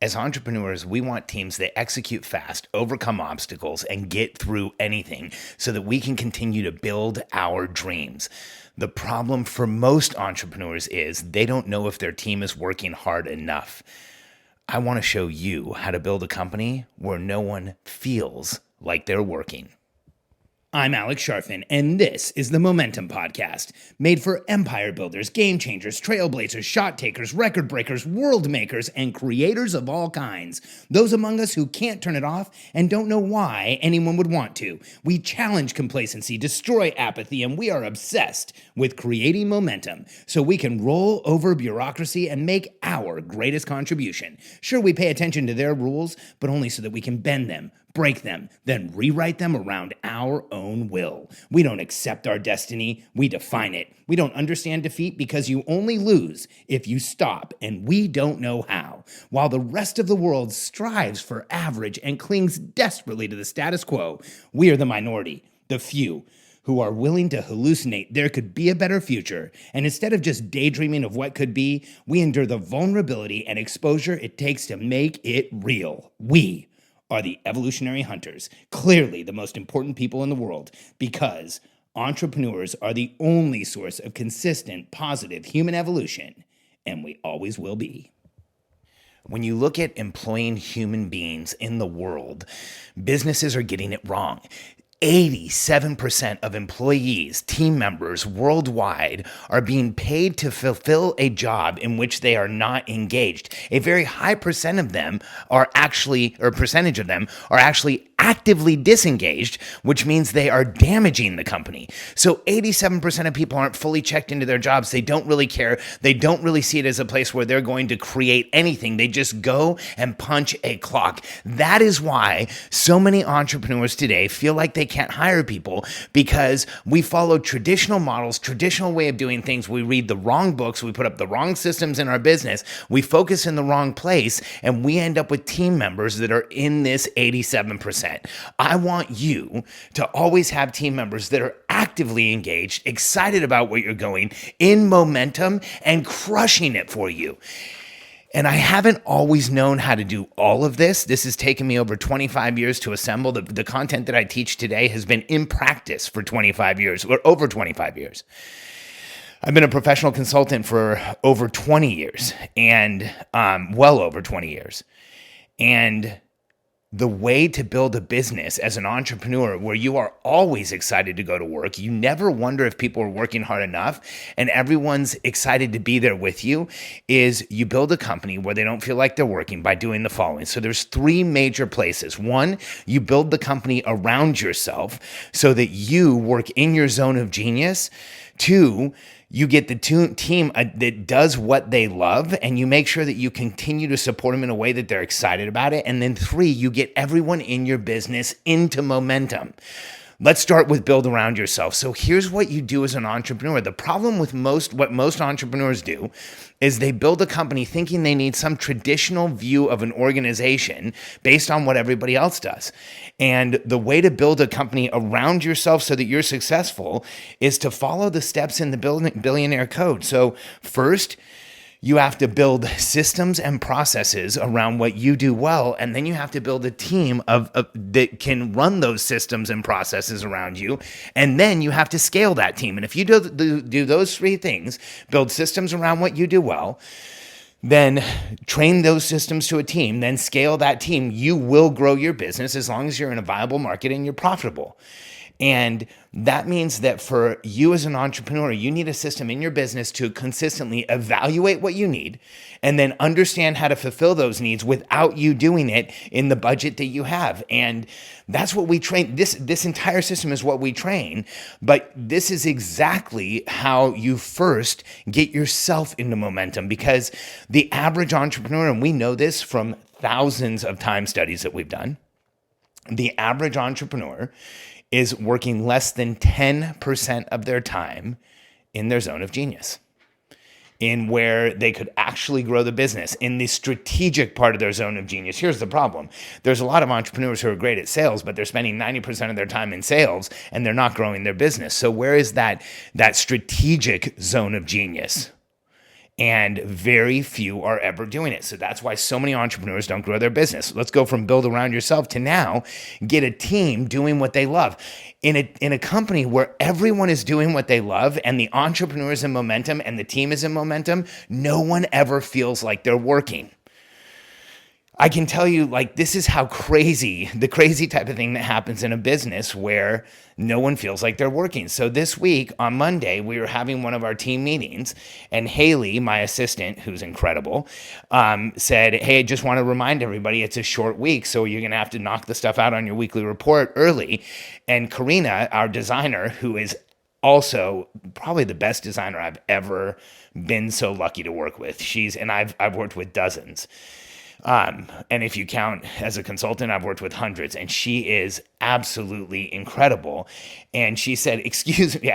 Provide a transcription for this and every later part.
As entrepreneurs, we want teams that execute fast, overcome obstacles, and get through anything so that we can continue to build our dreams. The problem for most entrepreneurs is they don't know if their team is working hard enough. I want to show you how to build a company where no one feels like they're working. I'm Alex Sharfin, and this is the Momentum Podcast, made for empire builders, game changers, trailblazers, shot takers, record breakers, world makers, and creators of all kinds. Those among us who can't turn it off and don't know why anyone would want to. We challenge complacency, destroy apathy, and we are obsessed with creating momentum so we can roll over bureaucracy and make our greatest contribution. Sure, we pay attention to their rules, but only so that we can bend them, break them, then rewrite them around our own will. We don't accept our destiny, we define it. We don't understand defeat because you only lose if you stop, and we don't know how. While the rest of the world strives for average and clings desperately to the status quo, we are the minority, the few, who are willing to hallucinate there could be a better future, and instead of just daydreaming of what could be, we endure the vulnerability and exposure it takes to make it real. We are the evolutionary hunters, clearly the most important people in the world, because entrepreneurs are the only source of consistent, positive human evolution, and we always will be. When you look at employing human beings in the world, businesses are getting it wrong. 87% of employees, team members worldwide are being paid to fulfill a job in which they are not engaged. A very high percentage of them are actually actively disengaged, which means they are damaging the company. So 87% of people aren't fully checked into their jobs. They don't really care. They don't really see it as a place where they're going to create anything. They just go and punch a clock. That is why so many entrepreneurs today feel like they can't hire people, because we follow traditional models, traditional way of doing things. We read the wrong books. We put up the wrong systems in our business. We focus in the wrong place, and we end up with team members that are in this 87%. I want you to always have team members that are actively engaged, excited about where you're going, in momentum, and crushing it for you. And I haven't always known how to do all of this. This has taken me over 25 years to assemble. The content that I teach today has been in practice for 25 years, or over 25 years. I've been a professional consultant for over 20 years, and well over 20 years. And the way to build a business as an entrepreneur where you are always excited to go to work, you never wonder if people are working hard enough, and everyone's excited to be there with you, is you build a company where they don't feel like they're working by doing the following. So there's three major places. One, you build the company around yourself so that you work in your zone of genius. Two, you get the team that does what they love, and you make sure that you continue to support them in a way that they're excited about it. And then three, you get everyone in your business into momentum. Let's start with build around yourself. So here's what you do as an entrepreneur. The problem with what most entrepreneurs do is they build a company thinking they need some traditional view of an organization based on what everybody else does. And the way to build a company around yourself so that you're successful is to follow the steps in the billionaire code. So first, you have to build systems and processes around what you do well, and then you have to build a team that can run those systems and processes around you, and then you have to scale that team. And if you do those three things, build systems around what you do well, then train those systems to a team, then scale that team, you will grow your business as long as you're in a viable market and you're profitable. And that means that for you as an entrepreneur, you need a system in your business to consistently evaluate what you need and then understand how to fulfill those needs without you doing it in the budget that you have. And that's what we train. This entire system is what we train, but this is exactly how you first get yourself into momentum, because the average entrepreneur, and we know this from thousands of time studies that we've done, the average entrepreneur is working less than 10% of their time in their zone of genius, in where they could actually grow the business, in the strategic part of their zone of genius. Here's the problem. There's a lot of entrepreneurs who are great at sales, but they're spending 90% of their time in sales and they're not growing their business. So where is that strategic zone of genius? And very few are ever doing it. So that's why so many entrepreneurs don't grow their business. Let's go from build around yourself to now get a team doing what they love. In a company where everyone is doing what they love and the entrepreneur is in momentum and the team is in momentum, no one ever feels like they're working. I can tell you, like, this is how the crazy type of thing that happens in a business where no one feels like they're working. So this week on Monday, we were having one of our team meetings, and Haley, my assistant, who's incredible, said, hey, I just want to remind everybody it's a short week, so you're going to have to knock the stuff out on your weekly report early. And Karina, our designer, who is also probably the best designer I've ever been so lucky to work with. I've worked with dozens. And if you count as a consultant, I've worked with hundreds, and she is absolutely incredible. And she said, excuse me,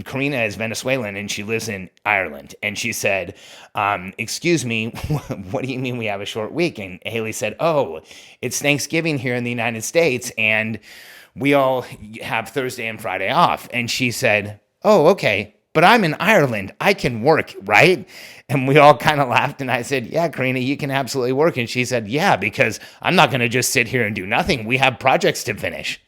Karina is Venezuelan and she lives in Ireland. And she said, excuse me, what do you mean we have a short week? And Haley said, oh, it's Thanksgiving here in the United States and we all have Thursday and Friday off. And she said, oh, okay. But I'm in Ireland. I can work, right? And we all kind of laughed. And I said, yeah, Karina, you can absolutely work. And she said, yeah, because I'm not going to just sit here and do nothing. We have projects to finish.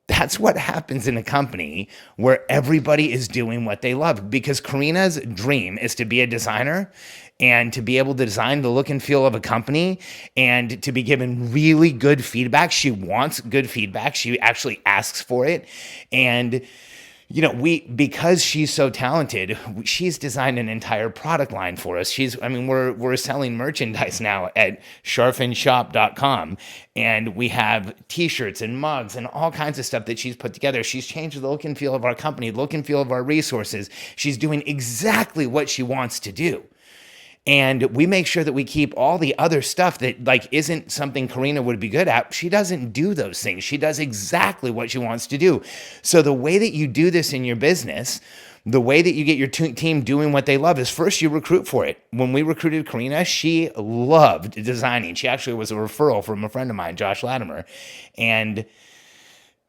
That's what happens in a company where everybody is doing what they love. Because Karina's dream is to be a designer and to be able to design the look and feel of a company and to be given really good feedback. She wants good feedback. She actually asks for it. And because she's so talented, she's designed an entire product line for us. We're selling merchandise now at sharfinshop.com, and we have t-shirts and mugs and all kinds of stuff that she's put together. She's changed the look and feel of our company, look and feel of our resources. She's doing exactly what she wants to do. And we make sure that we keep all the other stuff that isn't something Karina would be good at. She doesn't do those things. She does exactly what she wants to do. So the way that you do this in your business, the way that you get your team doing what they love is first you recruit for it. When we recruited Karina, she loved designing. She actually was a referral from a friend of mine, Josh Latimer. And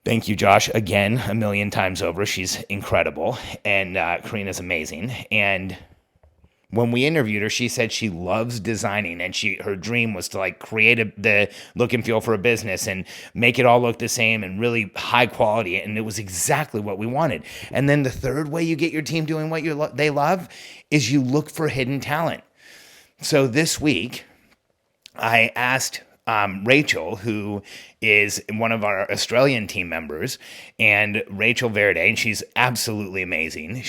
thank you, Josh, again, a million times over. She's incredible. And Karina's amazing. And when we interviewed her, she said she loves designing and her dream was to create the look and feel for a business and make it all look the same and really high quality. And it was exactly what we wanted. And then the third way you get your team doing what they love is you look for hidden talent. So this week, I asked Rachel, who is one of our Australian team members, and Rachel Verde, and she's absolutely amazing.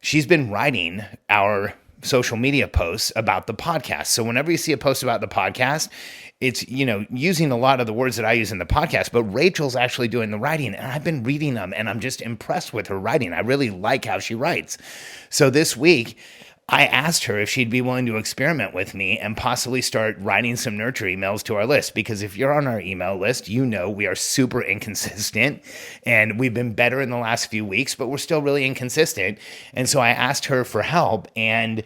She's been writing our social media posts about the podcast. So whenever you see a post about the podcast, it's, using a lot of the words that I use in the podcast, but Rachel's actually doing the writing, and I've been reading them and I'm just impressed with her writing. I really like how she writes. So this week, I asked her if she'd be willing to experiment with me and possibly start writing some nurture emails to our list. Because if you're on our email list, we are super inconsistent and we've been better in the last few weeks, but we're still really inconsistent. And so I asked her for help, and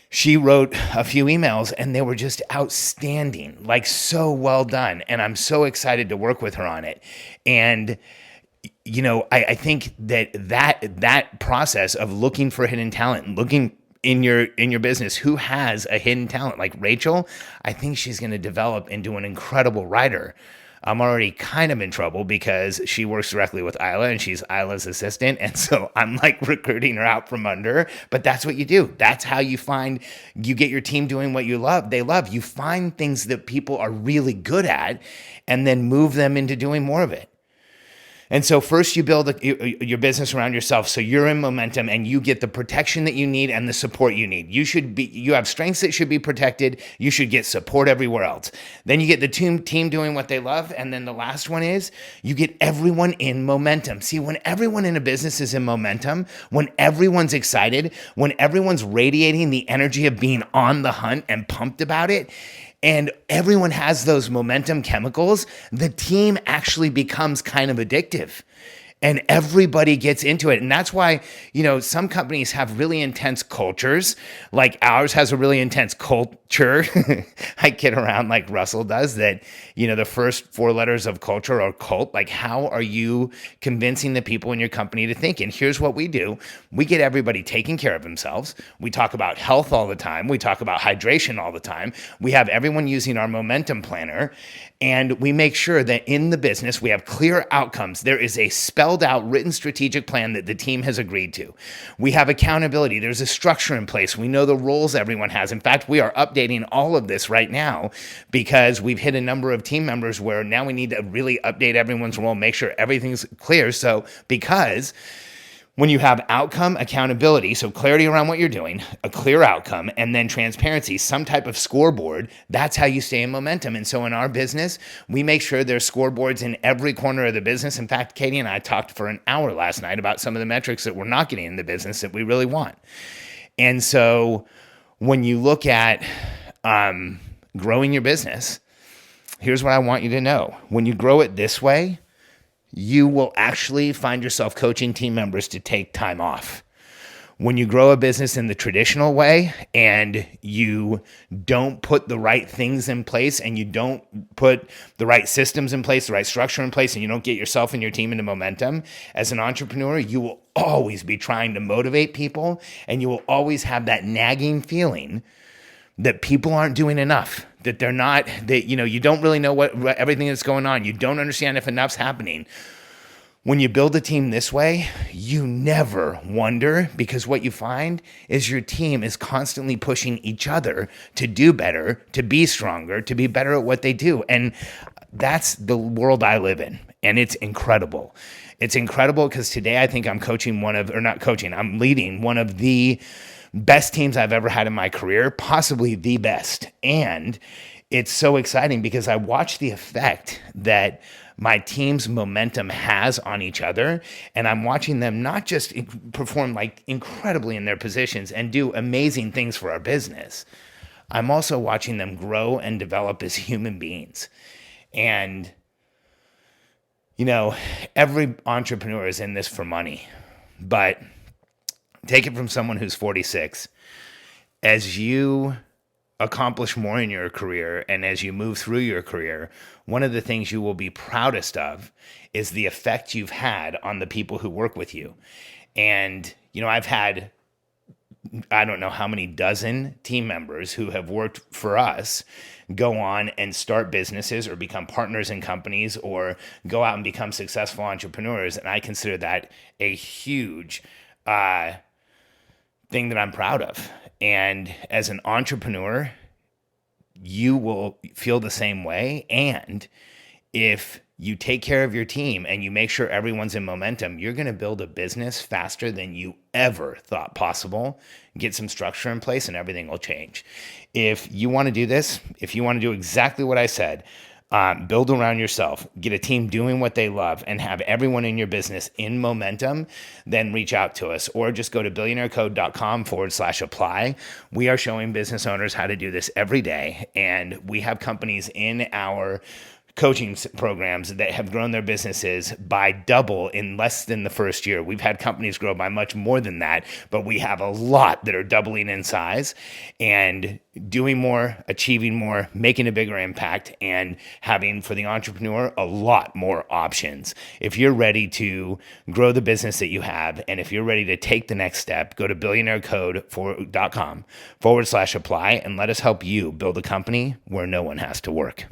she wrote a few emails and they were just outstanding, so well done. And I'm so excited to work with her on it. And I think that process of looking for hidden talent, looking in your business who has a hidden talent like Rachel, I think she's going to develop into an incredible writer. I'm already kind of in trouble because she works directly with Isla and she's Isla's assistant. And so I'm recruiting her out from under, but that's what you do. That's how you get your team doing what they love. You find things that people are really good at and then move them into doing more of it. And so first you build your business around yourself so you're in momentum and you get the protection that you need and the support you need. You have strengths that should be protected. You should get support everywhere else. Then you get the team doing what they love. And then the last one is you get everyone in momentum. See, when everyone in a business is in momentum, when everyone's excited, when everyone's radiating the energy of being on the hunt and pumped about it, and everyone has those momentum chemicals, the team actually becomes kind of addictive. and everybody gets into it. And that's why, some companies have really intense cultures. Like ours has a really intense culture. I kid around like Russell does that, the first 4 letters of culture are cult. Like, how are you convincing the people in your company to think? And here's what we do. We get everybody taking care of themselves. We talk about health all the time. We talk about hydration all the time. We have everyone using our momentum planner, and we make sure that in the business, we have clear outcomes. There is a spelled out written strategic plan that the team has agreed to. We have accountability. There's a structure in place. We know the roles everyone has. In fact, we are updating all of this right now because we've hit a number of team members where now we need to really update everyone's role, make sure everything's clear. So because when you have outcome accountability, so clarity around what you're doing, a clear outcome, and then transparency, some type of scoreboard, that's how you stay in momentum. And so in our business, we make sure there's scoreboards in every corner of the business. In fact, Katie and I talked for an hour last night about some of the metrics that we're not getting in the business that we really want. And so when you look at growing your business, here's what I want you to know. When you grow it this way, you will actually find yourself coaching team members to take time off. When you grow a business in the traditional way and you don't put the right things in place and you don't put the right systems in place, the right structure in place, and you don't get yourself and your team into momentum, as an entrepreneur, you will always be trying to motivate people, and you will always have that nagging feeling that people aren't doing enough, that they're not, that, you don't really know what everything that's going on. You don't understand if enough's happening. When you build a team this way, you never wonder, because what you find is your team is constantly pushing each other to do better, to be stronger, to be better at what they do. And that's the world I live in. And it's incredible. It's incredible because today I think I'm I'm leading one of the best teams I've ever had in my career, possibly the best. And it's so exciting because I watch the effect that my team's momentum has on each other. And I'm watching them not just perform like incredibly in their positions and do amazing things for our business. I'm also watching them grow and develop as human beings. And, every entrepreneur is in this for money, but take it from someone who's 46. As you accomplish more in your career and as you move through your career, one of the things you will be proudest of is the effect you've had on the people who work with you. And, I've had, I don't know how many dozen team members who have worked for us go on and start businesses or become partners in companies or go out and become successful entrepreneurs. And I consider that a huge thing that I'm proud of. And as an entrepreneur, you will feel the same way. And if you take care of your team and you make sure everyone's in momentum, you're going to build a business faster than you ever thought possible. Get some structure in place and everything will change. If you want to do this, if you want to do exactly what I said, build around yourself, get a team doing what they love, and have everyone in your business in momentum, then reach out to us or just go to billionairecode.com/apply. We are showing business owners how to do this every day. And we have companies in our coaching programs that have grown their businesses by double in less than the first year. We've had companies grow by much more than that, but we have a lot that are doubling in size and doing more, achieving more, making a bigger impact, and having, for the entrepreneur, a lot more options. If you're ready to grow the business that you have, and if you're ready to take the next step, go to billionairecode.com/apply and let us help you build a company where no one has to work.